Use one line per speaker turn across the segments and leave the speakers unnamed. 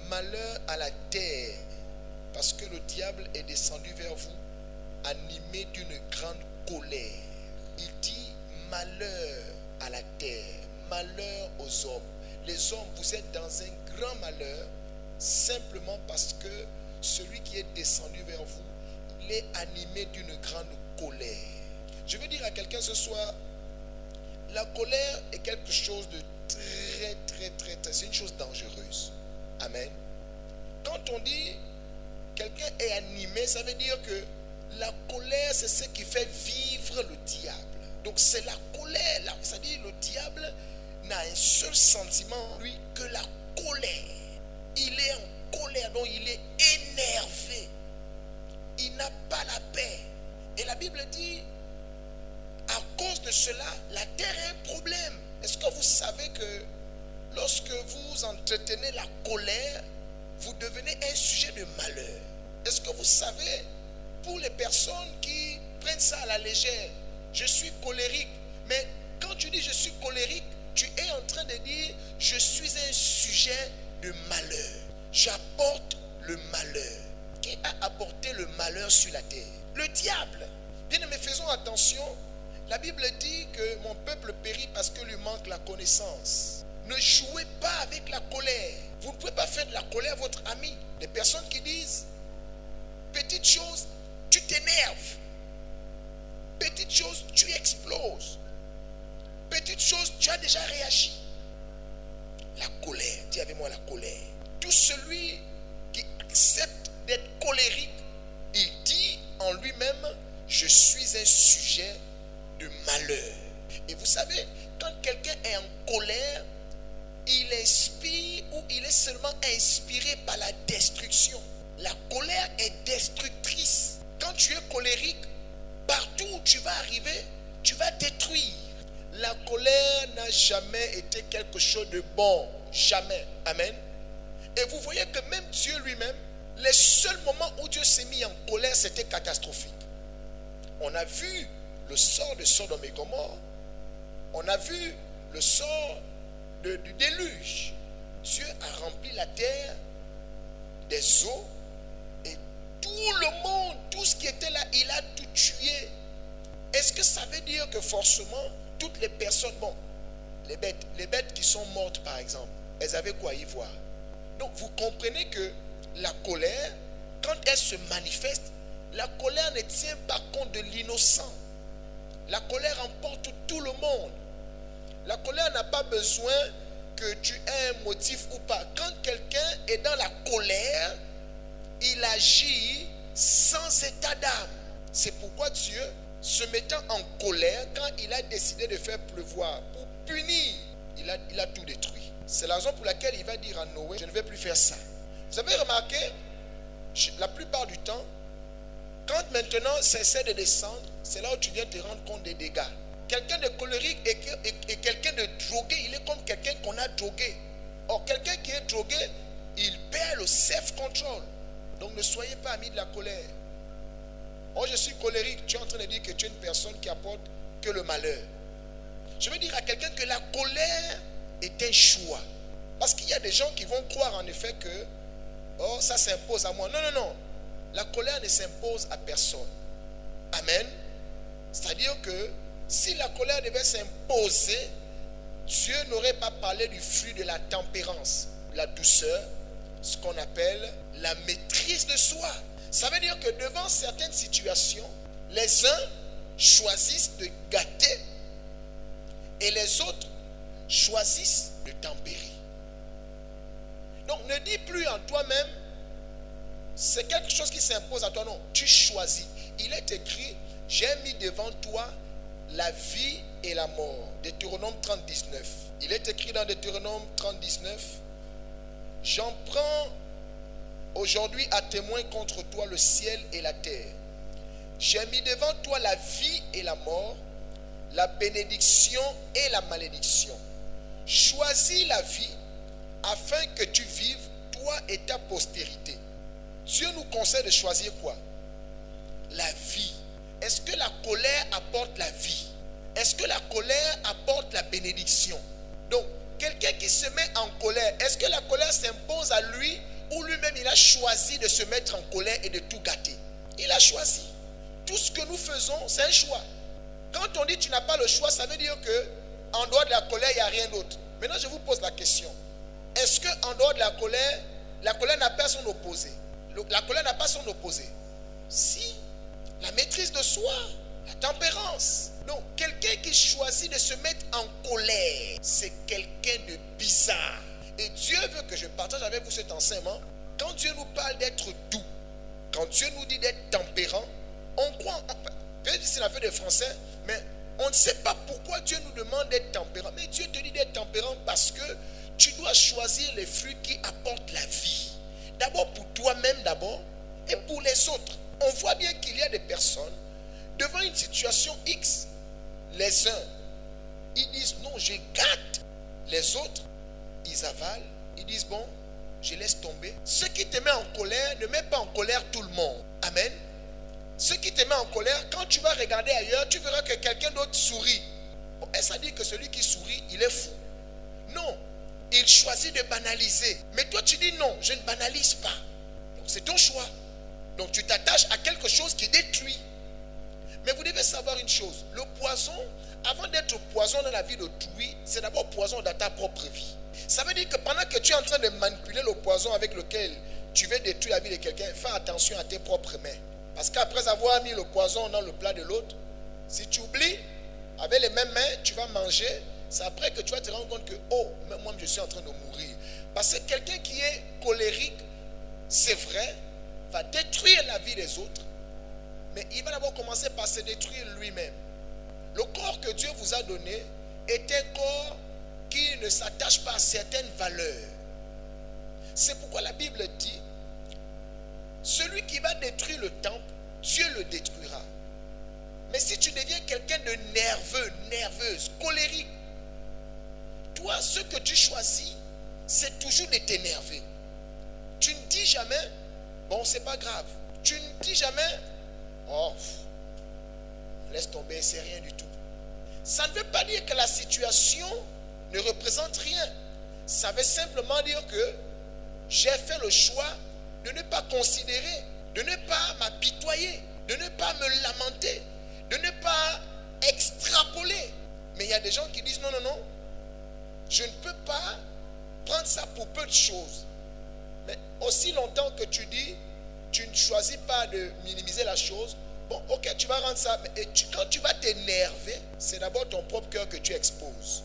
malheur à la terre, parce que le diable est descendu vers vous, animé d'une grande colère. Il dit malheur à la terre, malheur aux hommes. Les hommes, vous êtes dans un grand malheur, simplement parce que celui qui est descendu vers vous, il est animé d'une grande colère. Je veux dire à quelqu'un ce soir, la colère est quelque chose de très, c'est une chose dangereuse. Amen. Quand on dit quelqu'un est animé, ça veut dire que la colère, c'est ce qui fait vivre le diable. Donc c'est la colère là. C'est-à-dire le diable n'a un seul sentiment, lui, que la colère. Il est en colère, donc il est énervé. Il n'a pas la paix. Et la Bible dit, à cause de cela, la terre a un problème. Est-ce que vous savez que lorsque vous entretenez la colère, vous devenez un sujet de malheur? Est-ce que vous savez, pour les personnes qui prennent ça à la légère, je suis colérique, mais quand tu dis je suis colérique, tu es en train de dire je suis un sujet de malheur. J'apporte le malheur. Qui a apporté le malheur sur la terre? Le diable. Bien-aimés, faisons attention. La Bible dit que mon peuple périt parce que lui manque la connaissance. Ne jouez pas avec la colère. Vous ne pouvez pas faire de la colère votre ami. Des personnes qui disent petite chose, tu t'énerves. Petite chose, tu exploses. Petite chose, tu as déjà réagi. La colère, dis avec moi la colère. Tout celui qui accepte d'être colérique, il dit en lui-même, je suis un sujet de malheur. Et vous savez, quand quelqu'un est en colère, il inspire ou il est seulement inspiré par la destruction. La colère est destructrice. Quand tu es colérique, partout où tu vas arriver, tu vas détruire. La colère n'a jamais été quelque chose de bon. Jamais. Amen. Et vous voyez que même Dieu lui-même, les seuls moments où Dieu s'est mis en colère, c'était catastrophique. On a vu le sort de Sodome et Gomorrhe. On a vu le sort du déluge. Dieu a rempli la terre des eaux et tout le monde, tout ce qui était là, il a tout tué. Est-ce que ça veut dire que forcément toutes les personnes, bon, les bêtes qui sont mortes par exemple, elles avaient quoi à y voir? Donc vous comprenez que la colère, quand elle se manifeste, la colère ne tient pas compte de l'innocent. La colère emporte tout le monde. La colère n'a pas besoin que tu aies un motif ou pas. Quand quelqu'un est dans la colère, il agit sans état d'âme. C'est pourquoi Dieu, se mettant en colère, quand il a décidé de faire pleuvoir pour punir, il a tout détruit. C'est la raison pour laquelle il va dire à Noé, je ne vais plus faire ça. Vous avez remarqué, la plupart du temps, quand maintenant ça essaie de descendre, c'est là où tu viens te rendre compte des dégâts. Quelqu'un de colérique et quelqu'un de drogué, il est comme quelqu'un qu'on a drogué. Or, quelqu'un qui est drogué, il perd le self-control. Donc, ne soyez pas amis de la colère. Oh, je suis colérique, tu es en train de dire que tu es une personne qui apporte que le malheur. Je veux dire à quelqu'un que la colère est un choix. Parce qu'il y a des gens qui vont croire en effet que oh, ça s'impose à moi. Non, non, non. La colère ne s'impose à personne. Amen. C'est-à-dire que si la colère devait s'imposer, Dieu n'aurait pas parlé du fruit de la tempérance, la douceur, ce qu'on appelle la maîtrise de soi. Ça veut dire que devant certaines situations, les uns choisissent de gâter et les autres choisissent de tempérer. Donc ne dis plus en toi-même, c'est quelque chose qui s'impose à toi. Non, tu choisis. Il est écrit, j'ai mis devant toi la vie et la mort. Deutéronome 30, 19. Il est écrit dans Deutéronome 30, 19. J'en prends aujourd'hui à témoin contre toi le ciel et la terre. J'ai mis devant toi la vie et la mort, la bénédiction et la malédiction. Choisis la vie afin que tu vives, toi et ta postérité. Dieu nous conseille de choisir quoi? La vie. Est-ce que la colère apporte la vie? Est-ce que la colère apporte la bénédiction? Donc, quelqu'un qui se met en colère, est-ce que la colère s'impose à lui où lui-même il a choisi de se mettre en colère et de tout gâter. Il a choisi. Tout ce que nous faisons, c'est un choix. Quand on dit tu n'as pas le choix, ça veut dire que en dehors de la colère, il n'y a rien d'autre. Maintenant, je vous pose la question. Est-ce qu'en dehors de la colère n'a pas son opposé? La colère n'a pas son opposé. Si, la maîtrise de soi, la tempérance. Donc, quelqu'un qui choisit de se mettre en colère, c'est quelqu'un de bizarre. Et Dieu veut que je partage avec vous cet enseignement. Quand Dieu nous parle d'être doux, quand Dieu nous dit d'être tempérant, on croit, peut-être que c'est la fête des Français, mais on ne sait pas pourquoi Dieu nous demande d'être tempérant. Mais Dieu te dit d'être tempérant parce que tu dois choisir les fruits qui apportent la vie. D'abord pour toi-même d'abord et pour les autres. On voit bien qu'il y a des personnes devant une situation X. Les uns, ils disent non, je gâte. Les autres, ils avalent. Ils disent bon, je laisse tomber. Ce qui te met en colère ne met pas en colère tout le monde. Amen. Ce qui te met en colère, quand tu vas regarder ailleurs, tu verras que quelqu'un d'autre sourit. Bon, est-ce à dire que celui qui sourit, il est fou? Non. Il choisit de banaliser. Mais toi, tu dis non, je ne banalise pas. Donc, c'est ton choix. Donc, tu t'attaches à quelque chose qui détruit. Mais vous devez savoir une chose. Le poison, avant d'être poison dans la vie d'autrui, c'est d'abord poison dans ta propre vie. Ça veut dire que pendant que tu es en train de manipuler le poison avec lequel tu veux détruire la vie de quelqu'un, fais attention à tes propres mains. Parce qu'après avoir mis le poison dans le plat de l'autre, si tu oublies, avec les mêmes mains, tu vas manger. C'est après que tu vas te rendre compte que, oh, moi je suis en train de mourir. Parce que quelqu'un qui est colérique, c'est vrai, va détruire la vie des autres. Mais il va d'abord commencer par se détruire lui-même. Le corps que Dieu vous a donné est un corps qui ne s'attache pas à certaines valeurs. C'est pourquoi la Bible dit, celui qui va détruire le temple, Dieu le détruira. Mais si tu deviens quelqu'un de nerveux, nerveuse, colérique, toi, ce que tu choisis, c'est toujours de t'énerver. Tu ne dis jamais, bon, c'est pas grave. Tu ne dis jamais, oh, laisse tomber, c'est rien du tout. Ça ne veut pas dire que la situation ne représente rien. Ça veut simplement dire que j'ai fait le choix de ne pas considérer, de ne pas m'apitoyer, de ne pas me lamenter, de ne pas extrapoler. Mais il y a des gens qui disent non, non, non, je ne peux pas prendre ça pour peu de choses. Mais aussi longtemps que tu dis, tu ne choisis pas de minimiser la chose, bon, ok, tu vas rendre ça. Mais quand tu vas t'énerver, c'est d'abord ton propre cœur que tu exposes.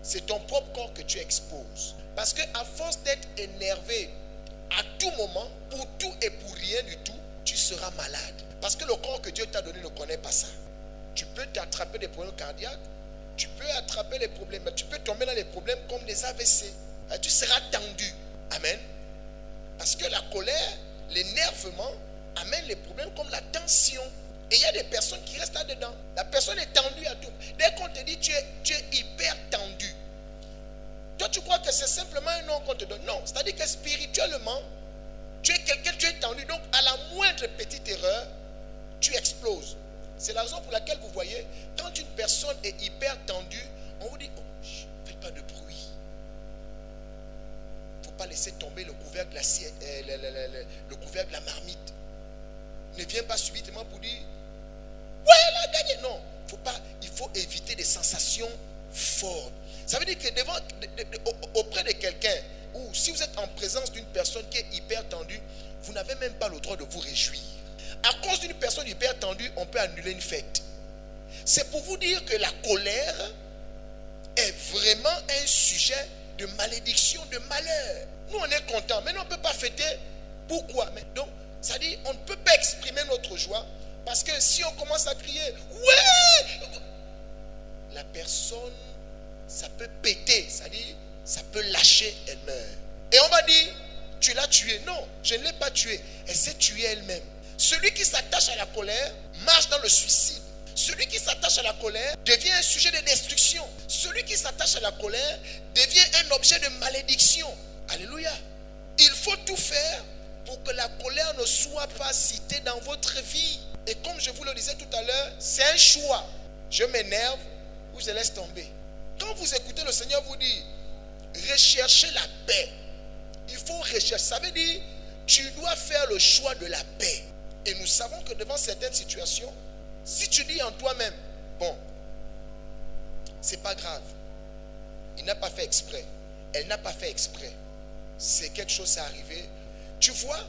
C'est ton propre corps que tu exposes. Parce qu'à force d'être énervé à tout moment, pour tout et pour rien du tout, tu seras malade. Parce que le corps que Dieu t'a donné ne connaît pas ça. Tu peux t'attraper des problèmes cardiaques, tu peux attraper les problèmes, tu peux tomber dans les problèmes comme des AVC. Tu seras tendu. Amen. Parce que la colère, l'énervement amène les problèmes comme la tension. Et il y a des personnes qui restent là-dedans. La personne est tendue à tout. Dès qu'on te dit tu es hyper tendu, toi tu crois que c'est simplement un nom qu'on te donne. Non, c'est-à-dire que spirituellement, tu es quelqu'un, tu es tendu. Donc à la moindre petite erreur, tu exploses. C'est la raison pour laquelle vous voyez, quand une personne est hyper tendue, on vous dit, oh, faites pas de bruit. Il ne faut pas laisser tomber le couvercle de l'assiette, le couvercle de la marmite. Ne viens pas subitement pour dire, ouais, elle a gagné. Non, il faut éviter des sensations fortes. Ça veut dire que auprès de quelqu'un, ou si vous êtes en présence d'une personne qui est hyper tendue, vous n'avez même pas le droit de vous réjouir. À cause d'une personne hyper tendue, on peut annuler une fête. C'est pour vous dire que la colère est vraiment un sujet de malédiction, de malheur. Nous, on est contents, mais nous, on ne peut pas fêter. Pourquoi? Donc, ça dit, on ne peut pas exprimer notre joie, parce que si on commence à crier, ouais, la personne, ça peut péter, ça dit, ça peut lâcher, elle meurt. Et on va dire, tu l'as tuée. Non, je ne l'ai pas tuée. Elle s'est tuée elle-même. Celui qui s'attache à la colère marche dans le suicide. Celui qui s'attache à la colère devient un sujet de destruction. Celui qui s'attache à la colère devient un objet de malédiction. Alléluia. Il faut tout faire pour que la colère ne soit pas citée dans votre vie. Et comme je vous le disais tout à l'heure, c'est un choix. Je m'énerve ou je laisse tomber. Quand vous écoutez le Seigneur vous dire, recherchez la paix. Il faut rechercher recherches. Ça veut dire, tu dois faire le choix de la paix. Et nous savons que devant certaines situations, si tu dis en toi-même, bon, c'est pas grave, il n'a pas fait exprès, elle n'a pas fait exprès, c'est quelque chose qui est arrivé, tu vois,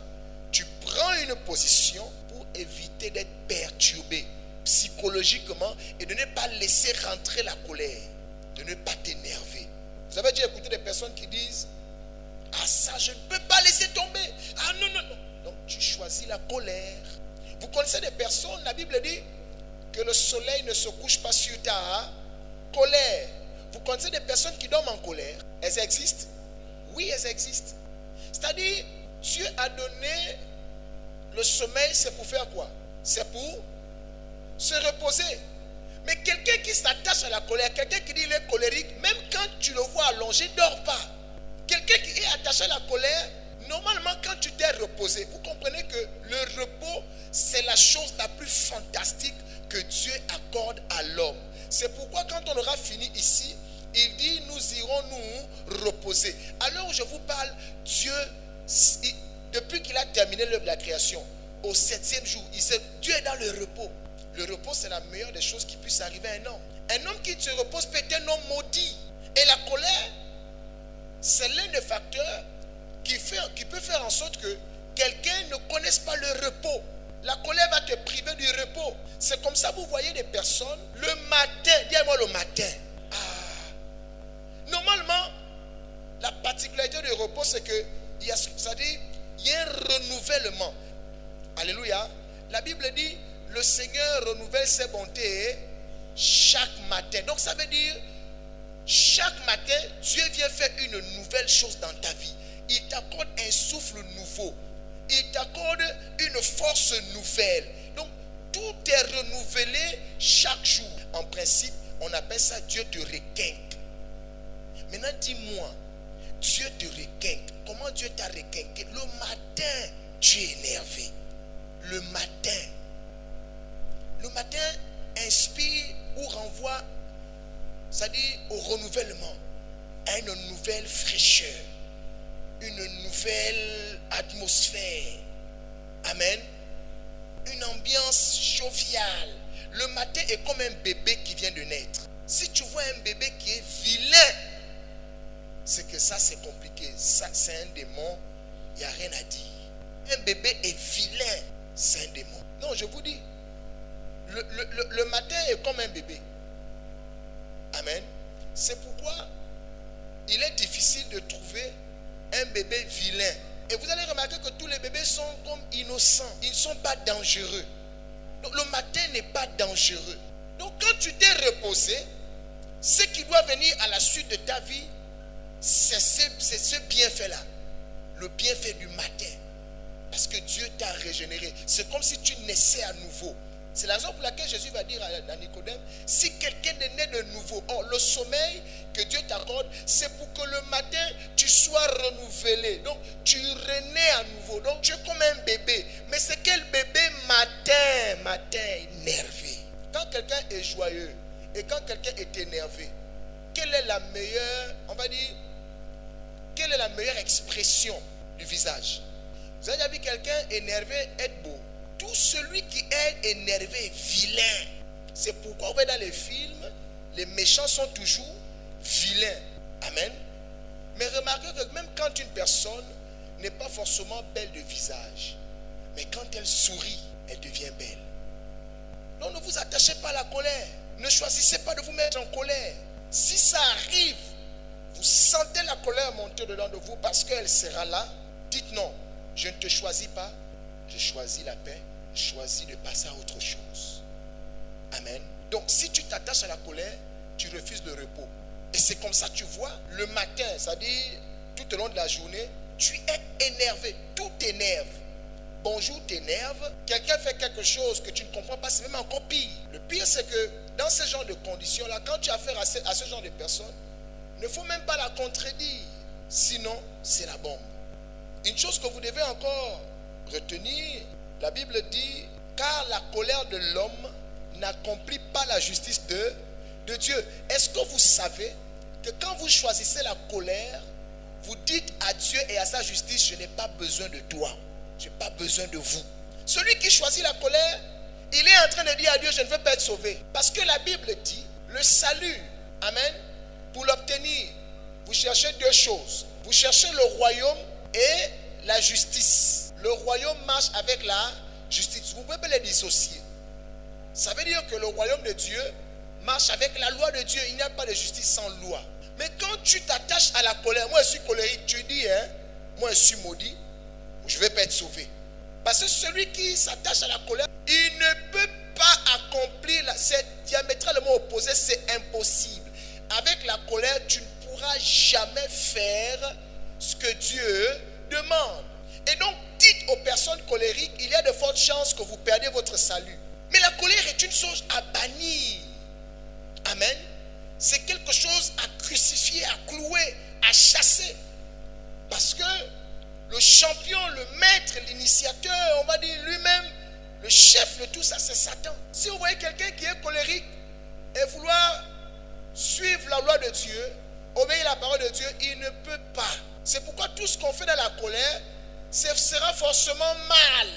tu prends une position pour éviter d'être perturbé psychologiquement et de ne pas laisser rentrer la colère, de ne pas t'énerver. Vous avez déjà écouté des personnes qui disent, ah ça je ne peux pas laisser tomber, ah non, non, non. Donc tu choisis la colère. Vous connaissez des personnes, la Bible dit que le soleil ne se couche pas sur ta colère. Vous connaissez des personnes qui dorment en colère? Elles existent? Oui, elles existent. C'est-à-dire, Dieu a donné le sommeil, c'est pour faire quoi? C'est pour se reposer. Mais quelqu'un qui s'attache à la colère, quelqu'un qui dit il est colérique, même quand tu le vois allongé, ne dort pas. Quelqu'un qui est attaché à la colère, normalement quand tu t'es reposé, vous comprenez que le repos, c'est la chose la plus fantastique que Dieu accorde à l'homme. C'est pourquoi quand on aura fini ici, il dit nous irons nous reposer. Alors je vous parle, Dieu, depuis qu'il a terminé l'œuvre de la création, au 7e jour, Dieu est dans le repos. Le repos, c'est la meilleure des choses qui puisse arriver à un homme. Un homme qui se repose peut être un homme maudit. Et la colère, c'est l'un des facteurs qui peut faire en sorte que quelqu'un ne connaisse pas le repos. La colère va te priver du repos. C'est comme ça, vous voyez des personnes, le matin, dis-moi le matin. Normalement, la particularité du repos, c'est que il y a un renouvellement. Alléluia. La Bible dit, le Seigneur renouvelle ses bontés chaque matin. Donc ça veut dire, chaque matin, Dieu vient faire une nouvelle chose dans ta vie. Il t'accorde un souffle nouveau. Il t'accorde une force nouvelle. Donc, tout est renouvelé chaque jour. En principe, on appelle ça Dieu te requinque. Maintenant, dis-moi, Dieu te requinque. Comment Dieu t'a requinqué? Le matin, tu es énervé. Le matin inspire ou renvoie, c'est-à-dire au renouvellement, à une nouvelle fraîcheur, une nouvelle atmosphère. Amen. Une ambiance joviale. Le matin est comme un bébé qui vient de naître. Si tu vois un bébé qui est vilain, c'est que ça c'est compliqué. Ça c'est un démon, il n'y a rien à dire. Un bébé est vilain, c'est un démon. Non, je vous dis, le matin est comme un bébé. Amen. C'est pourquoi il est difficile de trouver un bébé vilain. Et vous allez remarquer que tous les bébés sont comme innocents. Ils ne sont pas dangereux. Donc le matin n'est pas dangereux. Donc quand tu t'es reposé, ce qui doit venir à la suite de ta vie, c'est ce bienfait-là. Le bienfait du matin. Parce que Dieu t'a régénéré. C'est comme si tu naissais à nouveau. C'est la raison pour laquelle Jésus va dire à Nicodème, si quelqu'un est né de nouveau, le sommeil que Dieu t'accorde, c'est pour que le matin, tu sois renouvelé. Donc, tu renais à nouveau. Donc, tu es comme un bébé. Mais c'est quel bébé matin énervé. Quand quelqu'un est joyeux et quand quelqu'un est énervé, quelle est la meilleure, on va dire, quelle est la meilleure expression du visage? Vous avez déjà vu quelqu'un énervé être beau? Tout celui qui est énervé est vilain. C'est pourquoi vous voyez dans les films, les méchants sont toujours vilains. Amen. Mais remarquez que même quand une personne n'est pas forcément belle de visage, mais quand elle sourit, elle devient belle. Donc ne vous attachez pas à la colère. Ne choisissez pas de vous mettre en colère. Si ça arrive, vous sentez la colère monter dedans de vous parce qu'elle sera là, dites non, je ne te choisis pas. Je choisis la paix, je choisis de passer à autre chose. Amen. Donc si tu t'attaches à la colère, tu refuses le repos. Et c'est comme ça, tu vois, le matin, c'est-à-dire tout au long de la journée, tu es énervé, tout t'énerve. Bonjour t'énerve, quelqu'un fait quelque chose que tu ne comprends pas, c'est même encore pire. Le pire c'est que dans ce genre de conditions-là, quand tu as affaire à ce genre de personnes, il ne faut même pas la contredire, sinon c'est la bombe. Une chose que vous devez encore retenir, la Bible dit, car la colère de l'homme n'accomplit pas la justice de Dieu. Est-ce que vous savez que quand vous choisissez la colère, vous dites à Dieu et à sa justice, je n'ai pas besoin de toi. Je n'ai pas besoin de vous. Celui qui choisit la colère, il est en train de dire à Dieu, je ne veux pas être sauvé. Parce que la Bible dit, le salut, amen, pour l'obtenir, vous cherchez deux choses. Vous cherchez le royaume et la justice. Le royaume marche avec la justice. Vous pouvez pas les dissocier. Ça veut dire que le royaume de Dieu marche avec la loi de Dieu. Il n'y a pas de justice sans loi. Mais quand tu t'attaches à la colère, moi je suis colérique, tu dis, moi je suis maudit, je ne vais pas être sauvé. Parce que celui qui s'attache à la colère, il ne peut pas accomplir, c'est diamétralement opposé, c'est impossible. Avec la colère, tu ne pourras jamais faire ce que Dieu demande. Et donc, dites aux personnes colériques, il y a de fortes chances que vous perdez votre salut. Mais la colère est une chose à bannir. Amen. C'est quelque chose à crucifier, à clouer, à chasser. Parce que le champion, le maître, l'initiateur, on va dire lui-même, le chef de tout ça, c'est Satan. Si vous voyez quelqu'un qui est colérique et vouloir suivre la loi de Dieu, obéir à la parole de Dieu, il ne peut pas. C'est pourquoi tout ce qu'on fait dans la colère, ce sera forcément mal.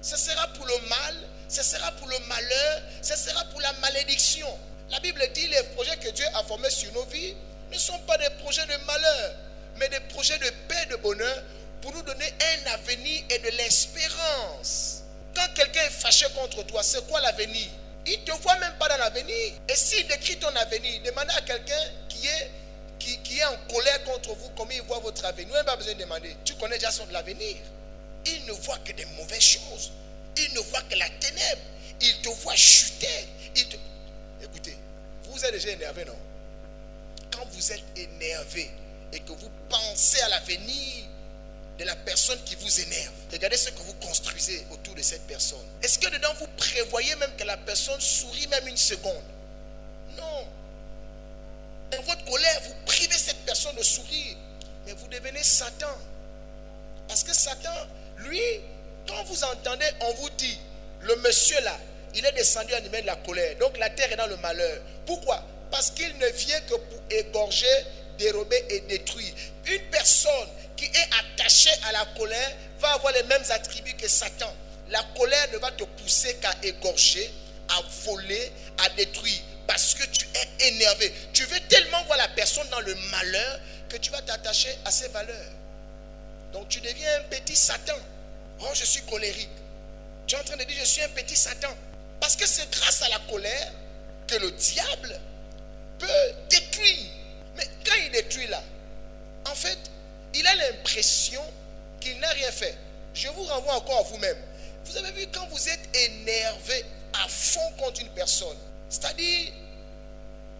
Ce sera pour le mal, ce sera pour le malheur, ce sera pour la malédiction. La Bible dit les projets que Dieu a formés sur nos vies ne sont pas des projets de malheur, mais des projets de paix, de bonheur, pour nous donner un avenir et de l'espérance. Quand quelqu'un est fâché contre toi, c'est quoi l'avenir? Il ne te voit même pas dans l'avenir. Et s'il décrit ton avenir, demandez à quelqu'un qui est en colère contre vous, comment il voit votre avenir. Vous n'avez pas besoin de demander. Tu connais déjà son l'avenir. Il ne voit que des mauvaises choses. Il ne voit que la ténèbre. Il te voit chuter. Écoutez, vous êtes déjà énervé, non? Quand vous êtes énervé et que vous pensez à l'avenir de la personne qui vous énerve, regardez ce que vous construisez autour de cette personne. Est-ce que dedans vous prévoyez même que la personne sourit même une seconde? Non. Dans votre colère, vous privez cette personne de sourire, mais vous devenez Satan. Parce que Satan, lui, quand vous entendez, on vous dit, le monsieur là, il est descendu en humain de la colère. Donc la terre est dans le malheur. Pourquoi? Parce qu'il ne vient que pour égorger, dérober et détruire. Une personne qui est attachée à la colère va avoir les mêmes attributs que Satan. La colère ne va te pousser qu'à égorger, à voler, à détruire. Parce que tu es énervé. Tu veux tellement voir la personne dans le malheur que tu vas t'attacher à ses valeurs. Donc tu deviens un petit Satan. Oh, je suis colérique. Tu es en train de dire, je suis un petit Satan. Parce que c'est grâce à la colère que le diable peut détruire. Mais quand il détruit là, en fait, il a l'impression qu'il n'a rien fait. Je vous renvoie encore à vous-même. Vous avez vu quand vous êtes énervé à fond contre une personne, c'est-à-dire,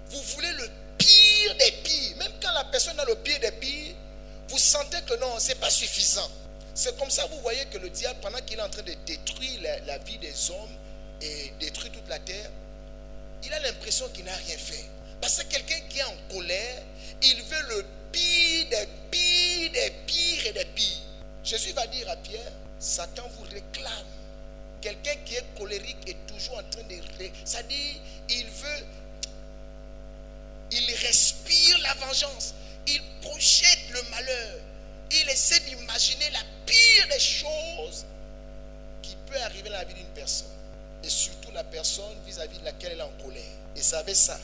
vous voulez le pire des pires. Même quand la personne a le pire des pires, vous sentez que non, ce n'est pas suffisant. C'est comme ça, vous voyez que le diable, pendant qu'il est en train de détruire la vie des hommes et détruire toute la terre, il a l'impression qu'il n'a rien fait. Parce que quelqu'un qui est en colère, il veut le pire des pires, des pires et des pires. Jésus va dire à Pierre, Satan vous réclame. Quelqu'un qui est colérique est toujours en train de... C'est-à-dire, il respire la vengeance. Il projette le malheur. Il essaie d'imaginer la pire des choses qui peut arriver dans la vie d'une personne. Et surtout la personne vis-à-vis de laquelle elle est en colère. Et savez ça,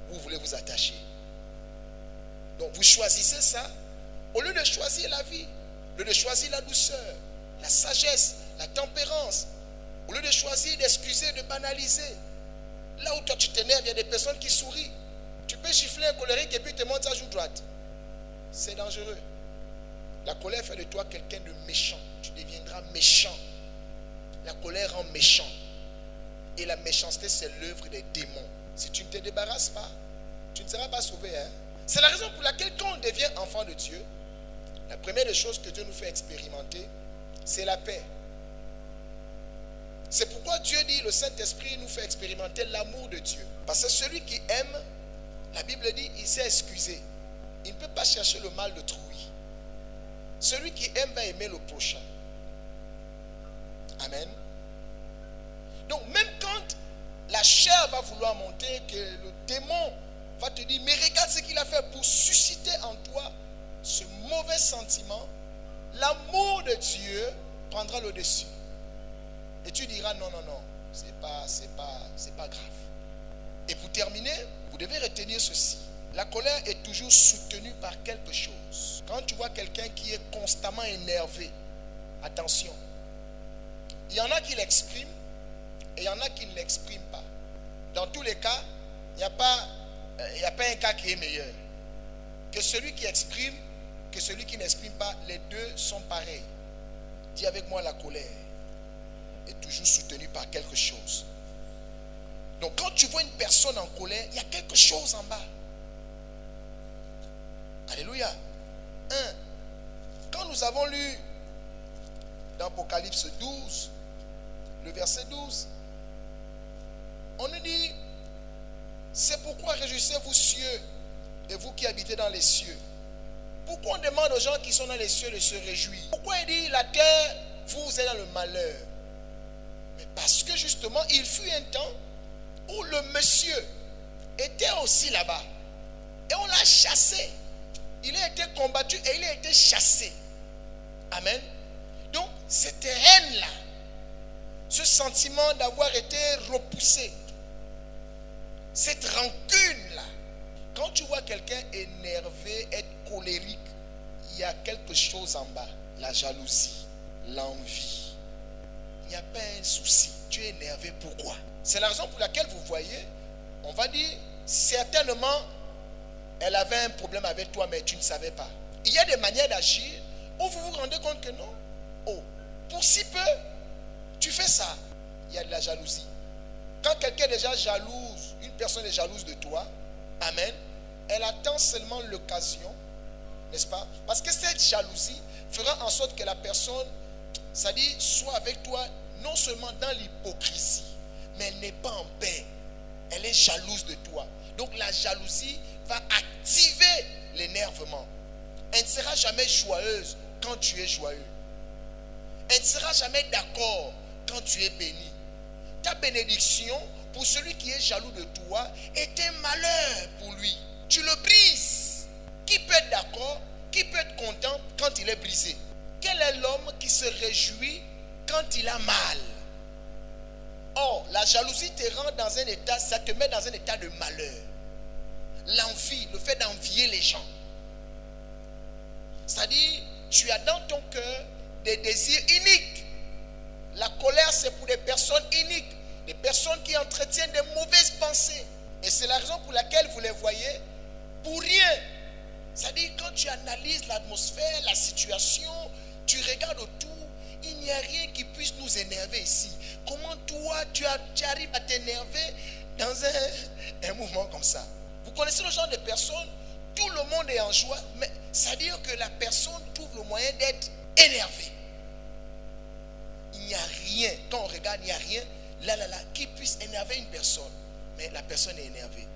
vous voulez vous attacher. Donc vous choisissez ça au lieu de choisir la vie, au lieu de choisir la douceur, la sagesse, la tempérance, au lieu de choisir d'excuser, de banaliser. Là où toi tu t'énerves, il y a des personnes qui sourient. Tu peux gifler un colérique et puis te monter sa joue droite. C'est dangereux. La colère fait de toi quelqu'un de méchant. Tu deviendras méchant. La colère rend méchant. Et la méchanceté, c'est l'œuvre des démons. Si tu ne te débarrasses pas, tu ne seras pas sauvé. C'est la raison pour laquelle quand on devient enfant de Dieu, la première des choses que Dieu nous fait expérimenter, c'est la paix. C'est pourquoi Dieu dit, le Saint-Esprit nous fait expérimenter l'amour de Dieu. Parce que celui qui aime, la Bible dit, il sait excuser. Il ne peut pas chercher le mal d'autrui. Celui qui aime va aimer le prochain. Amen. Donc même quand la chair va vouloir monter, que le démon va te dire, mais regarde ce qu'il a fait pour susciter en toi ce mauvais sentiment, l'amour de Dieu prendra le dessus. Et tu diras non, c'est pas grave. Et pour terminer, vous devez retenir ceci. La colère est toujours soutenue par quelque chose. Quand tu vois quelqu'un qui est constamment énervé, attention. Il y en a qui l'expriment et il y en a qui ne l'expriment pas. Dans tous les cas, il n'y a pas un cas qui est meilleur. Que celui qui exprime, que celui qui n'exprime pas, les deux sont pareils. Dis avec moi, la colère est toujours soutenue par quelque chose. Donc quand tu vois une personne en colère, il y a quelque chose en bas. Alléluia. Quand nous avons lu dans Apocalypse 12, le verset 12, on nous dit: c'est pourquoi réjouissez-vous cieux et vous qui habitez dans les cieux. Pourquoi on demande aux gens qui sont dans les cieux de se réjouir? Pourquoi il dit la terre, vous êtes dans le malheur? Mais parce que justement, il fut un temps où le monsieur était aussi là-bas. Et on l'a chassé. Il a été combattu et il a été chassé. Amen. Donc, cette haine-là, ce sentiment d'avoir été repoussé, cette rancune-là, quand tu vois quelqu'un énervé, être colérique, il y a quelque chose en bas. La jalousie, l'envie. Il n'y a pas un souci. Tu es énervé, pourquoi? C'est la raison pour laquelle vous voyez, on va dire, certainement, elle avait un problème avec toi, mais tu ne savais pas. Il y a des manières d'agir où vous vous rendez compte que non. Oh, pour si peu, tu fais ça. Il y a de la jalousie. Quand quelqu'un est déjà jalouse, une personne est jalouse de toi, amen, elle attend seulement l'occasion, n'est-ce pas? Parce que cette jalousie fera en sorte que la personne, c'est-à-dire, soit avec toi, non seulement dans l'hypocrisie, mais elle n'est pas en paix. Elle est jalouse de toi. Donc la jalousie va activer l'énervement. Elle ne sera jamais joyeuse quand tu es joyeux. Elle ne sera jamais d'accord quand tu es béni. Ta bénédiction pour celui qui est jaloux de toi est un malheur pour lui. Tu le brises. Qui peut être d'accord? Qui peut être content quand il est brisé? Quel est l'homme qui se réjouit quand il a mal? Or, la jalousie te rend dans un état, ça te met dans un état de malheur. L'envie, le fait d'envier les gens. C'est-à-dire, tu as dans ton cœur des désirs iniques. La colère, c'est pour des personnes iniques, des personnes qui entretiennent des mauvaises pensées. Et c'est la raison pour laquelle vous les voyez pour rien. C'est-à-dire, quand tu analyses l'atmosphère, la situation, tu regardes autour, il n'y a rien qui puisse nous énerver ici. Comment toi, tu arrives à t'énerver dans un mouvement comme ça? Vous connaissez le genre de personnes, tout le monde est en joie, mais c'est-à-dire que la personne trouve le moyen d'être énervée. Il n'y a rien, quand on regarde, il n'y a rien là, qui puisse énerver une personne. Mais la personne est énervée.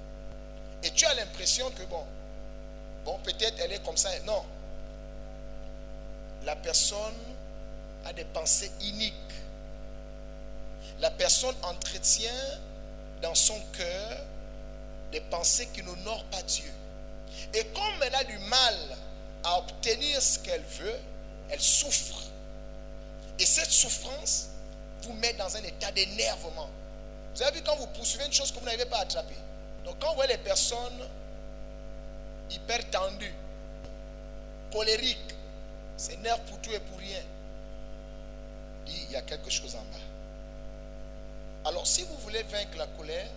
Et tu as l'impression que bon, peut-être elle est comme ça. Non. La personne a des pensées iniques. La personne entretient dans son cœur des pensées qui n'honorent pas Dieu. Et comme elle a du mal à obtenir ce qu'elle veut, elle souffre. Et cette souffrance vous met dans un état d'énervement. Vous avez vu quand vous poursuivez une chose que vous n'arrivez pas à attraper. Donc quand vous voyez les personnes hyper tendues, colériques, s'énervent pour tout et pour rien, il y a quelque chose en bas. Alors si vous voulez vaincre la colère,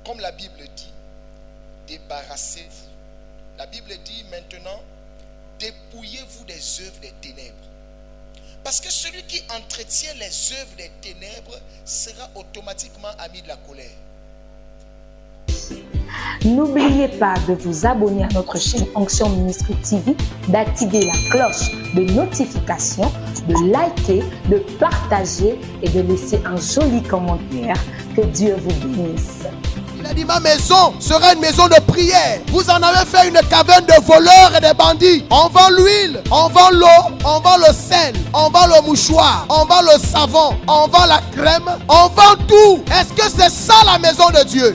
comme la Bible dit, débarrassez-vous. La Bible dit maintenant, dépouillez-vous des œuvres des ténèbres. Parce que celui qui entretient les œuvres des ténèbres sera automatiquement ami de la colère.
N'oubliez pas de vous abonner à notre chaîne Onction Ministry TV, d'activer la cloche de notification, de liker, de partager et de laisser un joli commentaire. Que Dieu vous bénisse.
Il a dit, ma maison sera une maison de prière. Vous en avez fait une caverne de voleurs et de bandits. On vend l'huile, on vend l'eau, on vend le sel, on vend le mouchoir, on vend le savon, on vend la crème, on vend tout. Est-ce que c'est ça la maison de Dieu?